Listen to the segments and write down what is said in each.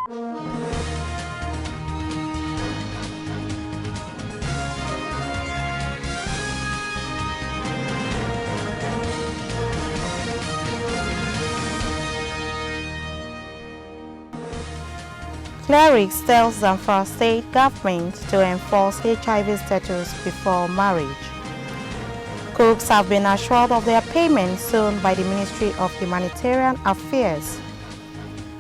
Clerics tells Zamfara state government to enforce HIV status before marriage. Cooks have been assured of their payment soon by the Ministry of Humanitarian Affairs.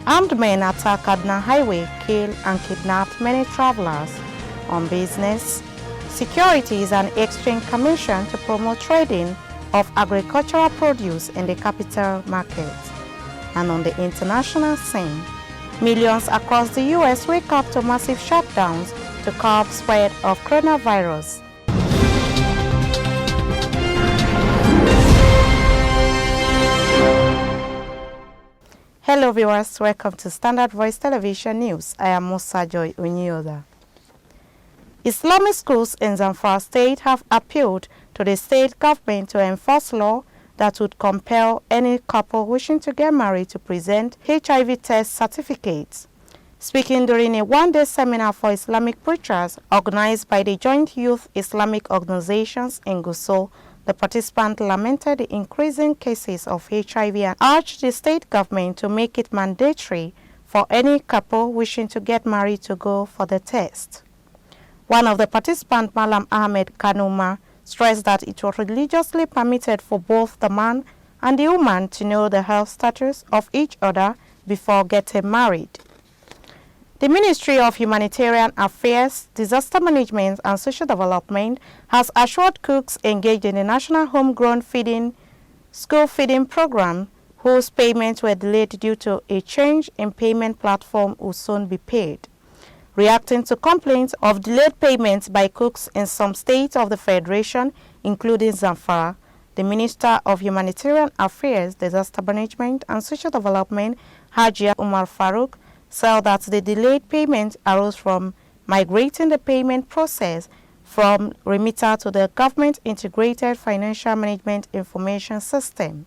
Armed men attack Kaduna Highway, killed and kidnapped many travelers. On business, Securities and Exchange Commission to promote trading of agricultural produce in the capital market. And on the international scene, millions across the U.S. wake up to massive shutdowns to curb spread of coronavirus. Hello viewers, welcome to Standard Voice Television News. I am Musa Joy Unyoda. Islamic schools in Zamfara State have appealed to the state government to enforce law that would compel any couple wishing to get married to present HIV test certificates. Speaking during a one-day seminar for Islamic preachers organized by the Joint Youth Islamic Organizations in Gusau, the participant lamented the increasing cases of HIV and urged the state government to make it mandatory for any couple wishing to get married to go for the test. One of the participants, Malam Ahmed Kanuma, stressed that it was religiously permitted for both the man and the woman to know the health status of each other before getting married. The Ministry of Humanitarian Affairs, Disaster Management and Social Development has assured cooks engaged in the National Homegrown School Feeding Program whose payments were delayed due to a change in payment platform will soon be paid. Reacting to complaints of delayed payments by cooks in some states of the Federation, including Zamfara, the Minister of Humanitarian Affairs, Disaster Management and Social Development, Hajia Umar Farouk, said that the delayed payment arose from migrating the payment process from remitter to the Government Integrated Financial Management Information System.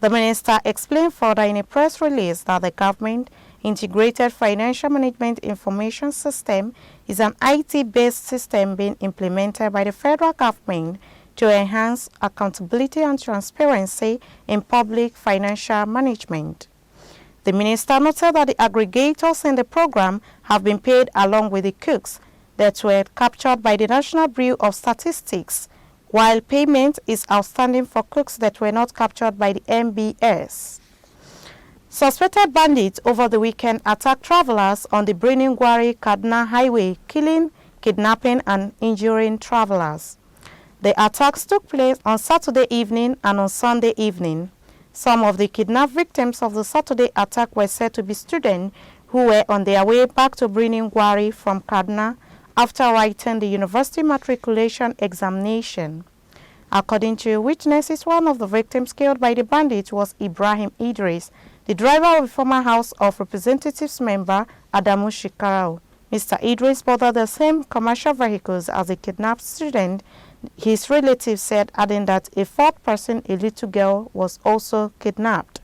The minister explained further in a press release that the Government Integrated Financial Management Information System is an IT-based system being implemented by the federal government to enhance accountability and transparency in public financial management. The minister noted that the aggregators in the program have been paid along with the cooks that were captured by the National Bureau of Statistics, while payment is outstanding for cooks that were not captured by the NBS. Suspected bandits over the weekend attacked travelers on the Birnin-Gwari-Kaduna Highway, killing, kidnapping and injuring travelers. The attacks took place on Saturday evening and on Sunday evening. Some of the kidnapped victims of the Saturday attack were said to be students who were on their way back to Birnin-Gwari from Kaduna after writing the university matriculation examination. According to witnesses, one of the victims killed by the bandits was Ibrahim Idris, the driver of a former House of Representatives member Adamu Shikarau. Mr. Idris boarded the same commercial vehicles as the kidnapped student, his relatives said, adding that a fourth person, a little girl, was also kidnapped.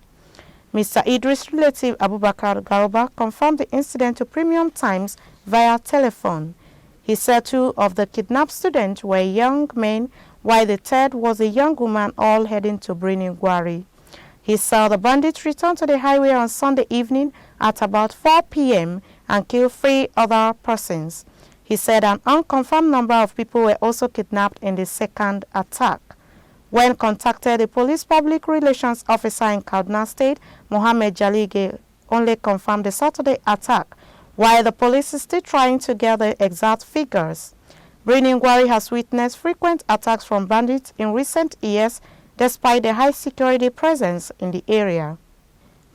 Mr. Idris' relative Abubakar Garuba confirmed the incident to Premium Times via telephone. He said two of the kidnapped students were young men, while the third was a young woman, all heading to Birnin-Gwari. He saw the bandits return to the highway on Sunday evening at about 4 p.m. and kill 3 other persons. He said an unconfirmed number of people were also kidnapped in the second attack. When contacted, the police public relations officer in Kaduna State, Mohammed Jalige, only confirmed the Saturday attack, while the police is still trying to get the exact figures. Birnin-Gwari has witnessed frequent attacks from bandits in recent years, despite the high security presence in the area.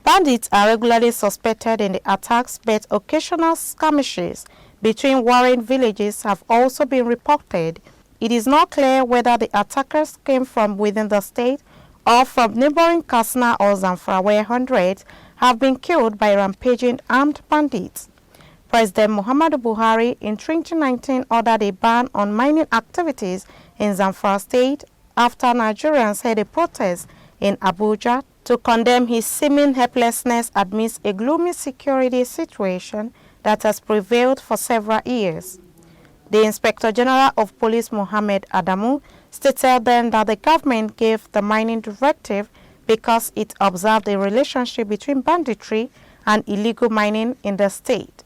Bandits are regularly suspected in the attacks, but occasional skirmishes between warring villages have also been reported. It is not clear whether the attackers came from within the state or from neighboring Katsina or Zamfara, where hundreds have been killed by rampaging armed bandits. President Muhammadu Buhari in 2019 ordered a ban on mining activities in Zamfara State after Nigerians held a protest in Abuja to condemn his seeming helplessness amidst a gloomy security situation that has prevailed for several years. The Inspector General of Police, Mohammed Adamu, stated then that the government gave the mining directive because it observed a relationship between banditry and illegal mining in the state.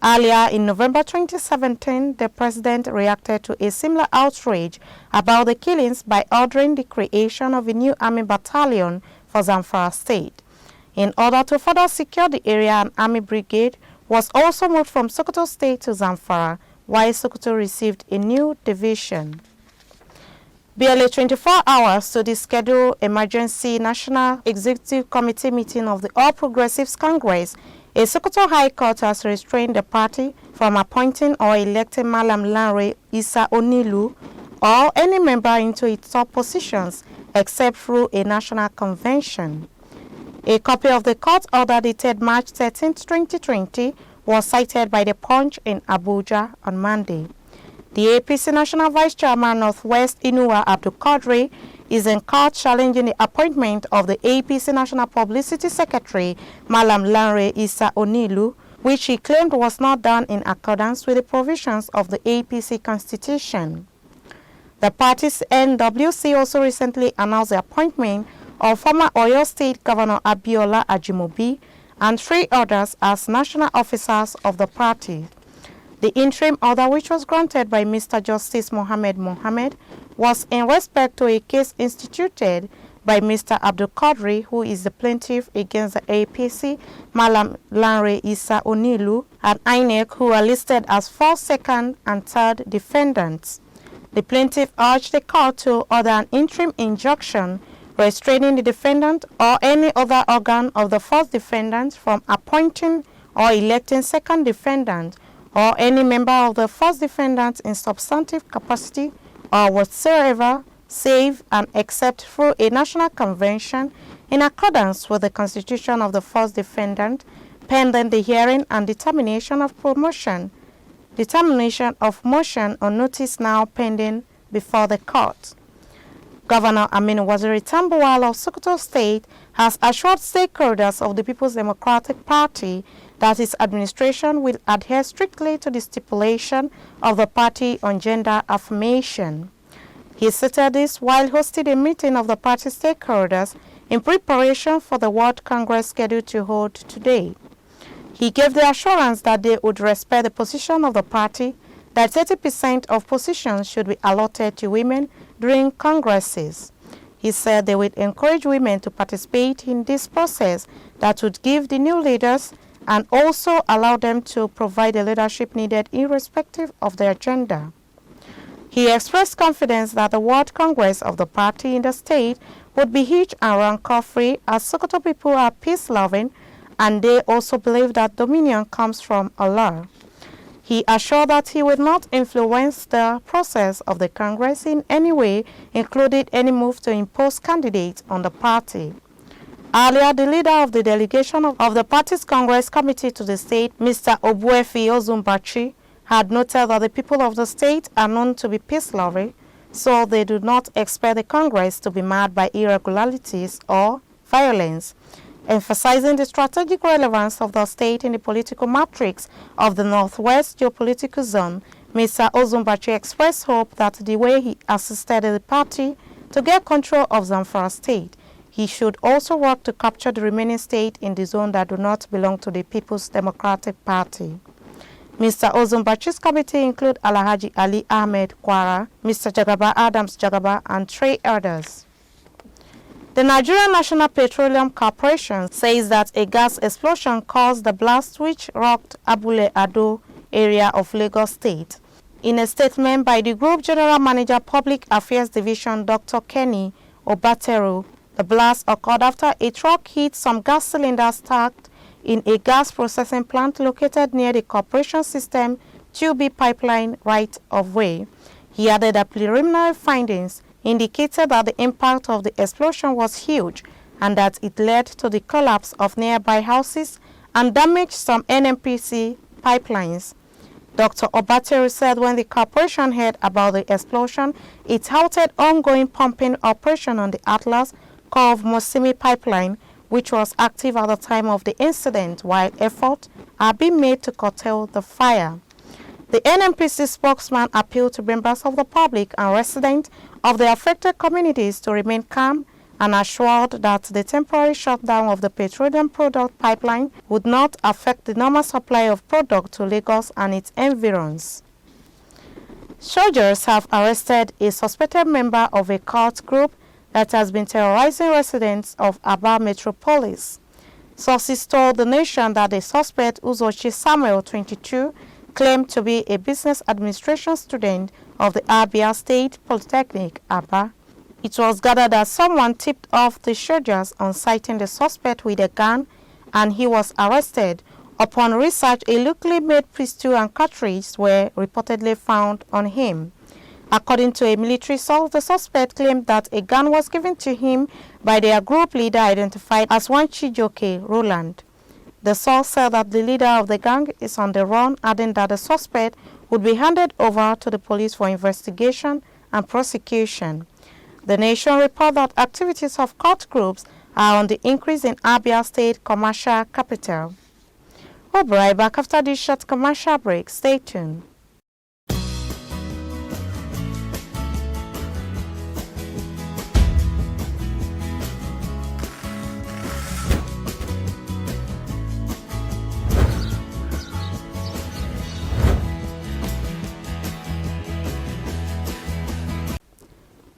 Earlier in November 2017, the president reacted to a similar outrage about the killings by ordering the creation of a new army battalion for Zamfara state. In order to further secure the area, an army brigade was also moved from Sokoto state to Zamfara, while Sokoto received a new division. Barely 24 hours to the scheduled emergency National Executive Committee meeting of the All Progressives Congress, a Sokoto High Court has restrained the party from appointing or electing Malam Lanre Issa Onilu or any member into its top positions except through a national convention. A copy of the court order dated March 13, 2020 was cited by the Punch in Abuja on Monday. The APC National Vice Chairman Northwest Inuwa Abdul Qadri is in court challenging the appointment of the APC National Publicity Secretary Malam Lanre Issa Onilu, which he claimed was not done in accordance with the provisions of the APC Constitution. The party's NWC also recently announced the appointment of former Oyo State Governor Abiola Ajimobi and 3 others as national officers of the party. The interim order, which was granted by Mr. Justice Mohammed Mohammed, was in respect to a case instituted by Mr. Abdul Qadri, who is the plaintiff against the APC, Malam Lanre Issa Onilu, and INEC, who are listed as 4th, 2nd, and 3rd defendants. The plaintiff urged the court to order an interim injunction restraining the defendant or any other organ of the 4th defendant from appointing or electing 2nd defendant or any member of the 1st defendant in substantive capacity or whatsoever, save and except through a national convention in accordance with the constitution of the 1st defendant, pending the hearing and determination of motion or notice now pending before the court. Governor Aminu Waziri Tambuwal of Sokoto State has assured stakeholders of the People's Democratic Party that his administration will adhere strictly to the stipulation of the party on gender affirmation. He stated this while hosting a meeting of the party stakeholders in preparation for the World Congress scheduled to hold today. He gave the assurance that they would respect the position of the party that 30% of positions should be allotted to women during congresses. He said they would encourage women to participate in this process that would give the new leaders and also allow them to provide the leadership needed irrespective of their gender. He expressed confidence that the World Congress of the party in the state would be hitch and rancor-free, as Sokoto people are peace-loving and they also believe that dominion comes from Allah. He assured that he would not influence the process of the Congress in any way, including any move to impose candidates on the party. Earlier, the leader of the delegation of the party's Congress committee to the state, Mr. Obuefi Ozumbachi, had noted that the people of the state are known to be peace-loving, so they do not expect the Congress to be marred by irregularities or violence. Emphasizing the strategic relevance of the state in the political matrix of the Northwest geopolitical zone, Mr. Ozumbachi expressed hope that the way he assisted the party to get control of Zamfara state, he should also work to capture the remaining state in the zone that do not belong to the People's Democratic Party. Mr. Ozumbachi's committee include Alhaji Ali Ahmed Kwara, Mr. Jagaba Adams Jagaba, and 3 others. The Nigerian National Petroleum Corporation says that a gas explosion caused the blast which rocked Abule Ado area of Lagos State. In a statement by the Group General Manager Public Affairs Division, Dr. Kenny Obateru, the blast occurred after a truck hit some gas cylinders stacked in a gas processing plant located near the corporation system 2B pipeline right-of-way. He added that preliminary findings indicated that the impact of the explosion was huge and that it led to the collapse of nearby houses and damaged some NNPC pipelines. Dr. Obateru said when the corporation heard about the explosion, it halted ongoing pumping operation on the Atlas Cove Mosimi pipeline, which was active at the time of the incident, while efforts are being made to curtail the fire. The NNPC spokesman appealed to members of the public and residents of the affected communities to remain calm and assured that the temporary shutdown of the petroleum product pipeline would not affect the normal supply of product to Lagos and its environs. Soldiers have arrested a suspected member of a cult group that has been terrorizing residents of Aba Metropolis. Sources told the Nation that the suspect, Uzochi Samuel, 22, claimed to be a business administration student of the Abia State Polytechnic, Aba. It was gathered that someone tipped off the soldiers on sighting the suspect with a gun, and he was arrested. Upon research, a locally made pistol and cartridges were reportedly found on him. According to a military source, the suspect claimed that a gun was given to him by their group leader identified as Wanchijoke Roland. The source said that the leader of the gang is on the run, adding that the suspect would be handed over to the police for investigation and prosecution. The Nation reports that activities of cult groups are on the increase in Abia State commercial capital. We'll be right back after this short commercial break. Stay tuned.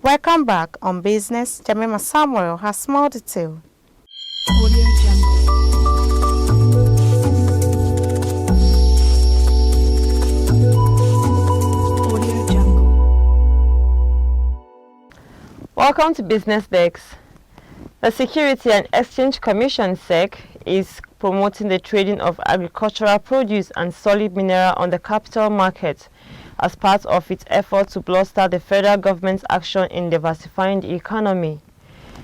Welcome back on Business. Jemima Samuel has more detail. Welcome to Business Desk. The Security and Exchange Commission (SEC) is promoting the trading of agricultural produce and solid mineral on the capital market as part of its effort to bolster the federal government's action in diversifying the economy.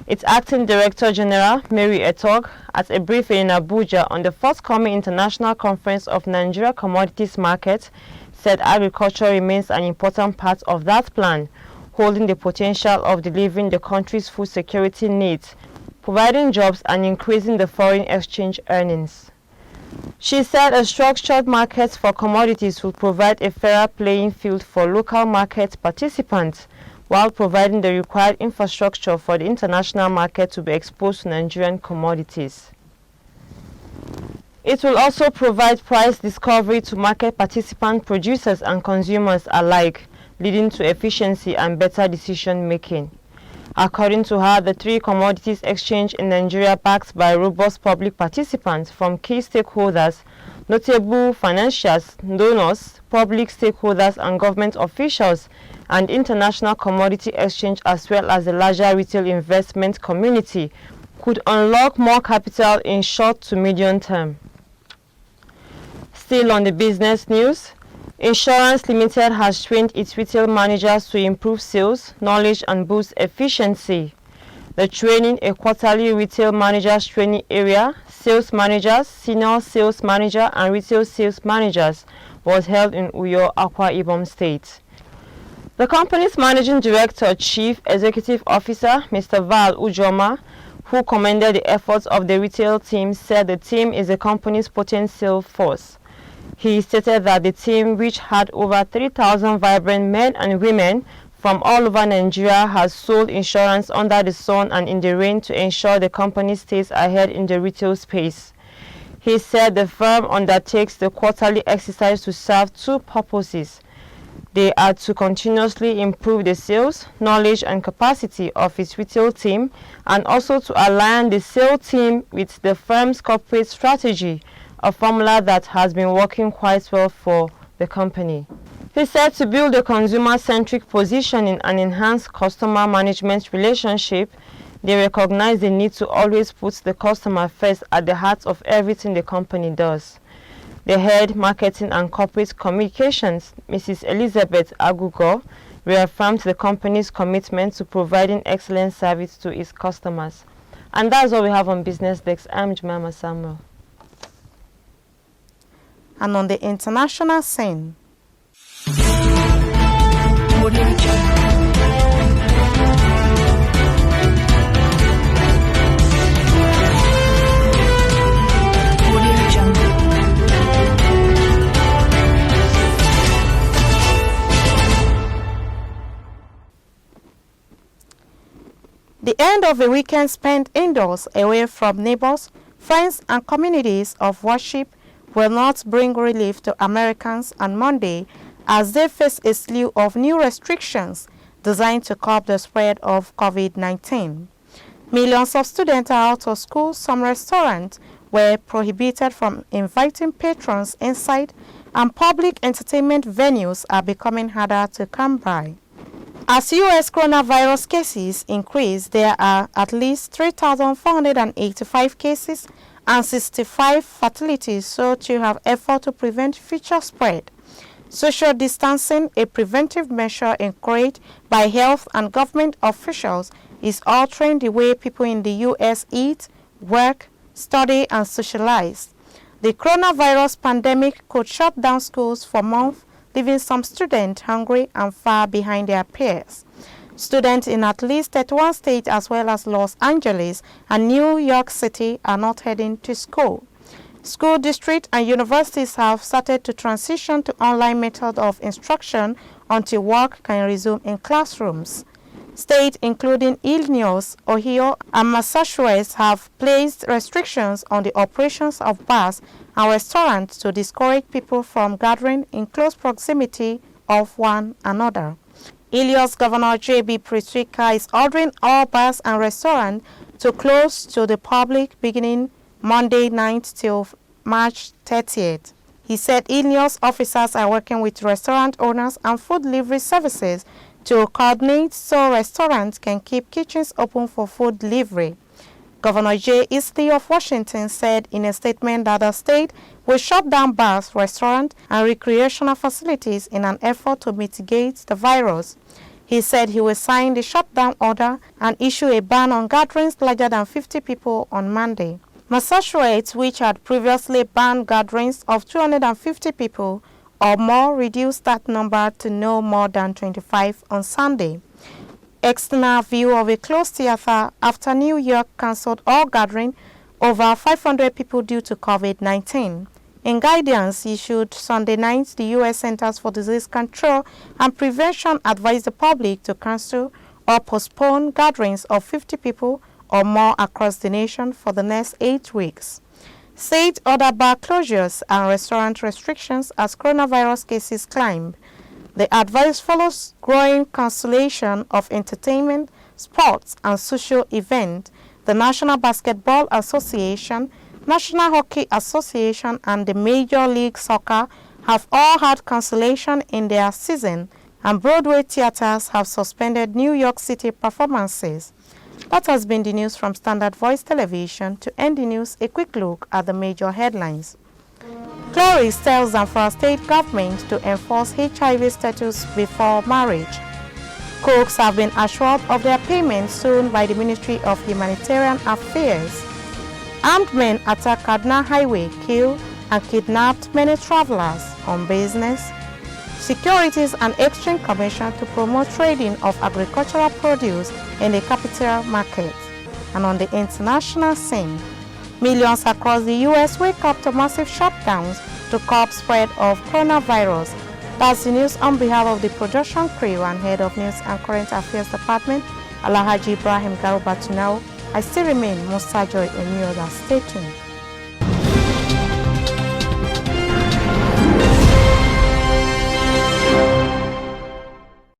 Its acting Director General, Mary Etog, at a briefing in Abuja on the forthcoming International Conference of Nigeria Commodities Market, said agriculture remains an important part of that plan, holding the potential of delivering the country's food security needs, providing jobs and increasing the foreign exchange earnings. She said a structured market for commodities will provide a fairer playing field for local market participants, while providing the required infrastructure for the international market to be exposed to Nigerian commodities. It will also provide price discovery to market participants, producers and consumers alike, leading to efficiency and better decision making. According to her, the three commodities exchange in Nigeria, backed by robust public participants from key stakeholders, notable financiers, donors, public stakeholders and government officials, and international commodity exchange, as well as the larger retail investment community, could unlock more capital in short to medium term. Still on the business news, Insurance Limited has trained its retail managers to improve sales, knowledge and boost efficiency. The training, a quarterly retail managers training area, sales managers, senior sales manager and retail sales managers, was held in Uyo, Akwa Ibom State. The company's managing director, chief executive officer, Mr. Val Ujoma, who commended the efforts of the retail team, said the team is the company's potent sales force. He stated that the team, which had over 3,000 vibrant men and women from all over Nigeria, has sold insurance under the sun and in the rain to ensure the company stays ahead in the retail space. He said the firm undertakes the quarterly exercise to serve two purposes. They are to continuously improve the sales, knowledge and capacity of its retail team, and also to align the sales team with the firm's corporate strategy, a formula that has been working quite well for the company. He said to build a consumer-centric positioning and enhance customer management relationship, they recognize the need to always put the customer first at the heart of everything the company does. The head marketing and corporate communications, Mrs. Elizabeth Agugo, reaffirmed the company's commitment to providing excellent service to its customers. And that's all we have on Business Desk. I'm Jemima Samuel. And on the international scene, The end of a weekend spent indoors away from neighbors, friends and communities of worship will not bring relief to Americans on Monday as they face a slew of new restrictions designed to curb the spread of COVID-19. Millions of students are out of school. Some restaurants were prohibited from inviting patrons inside, and public entertainment venues are becoming harder to come by. As U.S. coronavirus cases increase, there are at least 3,485 cases and 65 fatalities, so to have effort to prevent future spread. Social distancing, a preventive measure encouraged by health and government officials, is altering the way people in the U.S. eat, work, study, and socialize. The coronavirus pandemic could shut down schools for months, leaving some students hungry and far behind their peers. Students in at least 31 states as well as Los Angeles and New York City are not heading to school. School districts and universities have started to transition to online method of instruction until work can resume in classrooms. States including Illinois, Ohio, and Massachusetts have placed restrictions on the operations of bars and restaurants to discourage people from gathering in close proximity of one another. Illinois Governor J.B. Pritzker is ordering all bars and restaurants to close to the public beginning Monday night till March 30th. He said Illinois officers are working with restaurant owners and food delivery services to coordinate so restaurants can keep kitchens open for food delivery. Governor Jay Inslee of Washington said in a statement that the state will shut down bars, restaurants, and recreational facilities in an effort to mitigate the virus. He said he will sign the shutdown order and issue a ban on gatherings larger than 50 people on Monday. Massachusetts, which had previously banned gatherings of 250 people or more, reduced that number to no more than 25 on Sunday. External view of a closed theater after New York cancelled all gathering over 500 people due to COVID-19. In guidance issued Sunday night, the U.S. Centers for Disease Control and Prevention advised the public to cancel or postpone gatherings of 50 people or more across the nation for the next 8 weeks. State order bar closures and restaurant restrictions as coronavirus cases climb. The advice follows growing cancellation of entertainment, sports, and social events. The National Basketball Association, National Hockey Association, and the Major League Soccer have all had cancellation in their season, and Broadway theaters have suspended New York City performances. That has been the news from Standard Voice Television. To end the news, a quick look at the major headlines. Clarice tells Zamfara state government to enforce HIV status before marriage. Cooks have been assured of their payment soon by the Ministry of Humanitarian Affairs. Armed men attacked Kaduna Highway, killed and kidnapped many travelers on business. Securities and Exchange Commission to promote trading of agricultural produce in the capital market. And on the international scene, millions across the U.S. wake up to massive shutdowns to curb spread of coronavirus. That's the news on behalf of the production crew and head of News and Current Affairs Department, Alhaji Ibrahim Garuba Tunau. I still remain Musa Joy Onyoda. Stay tuned.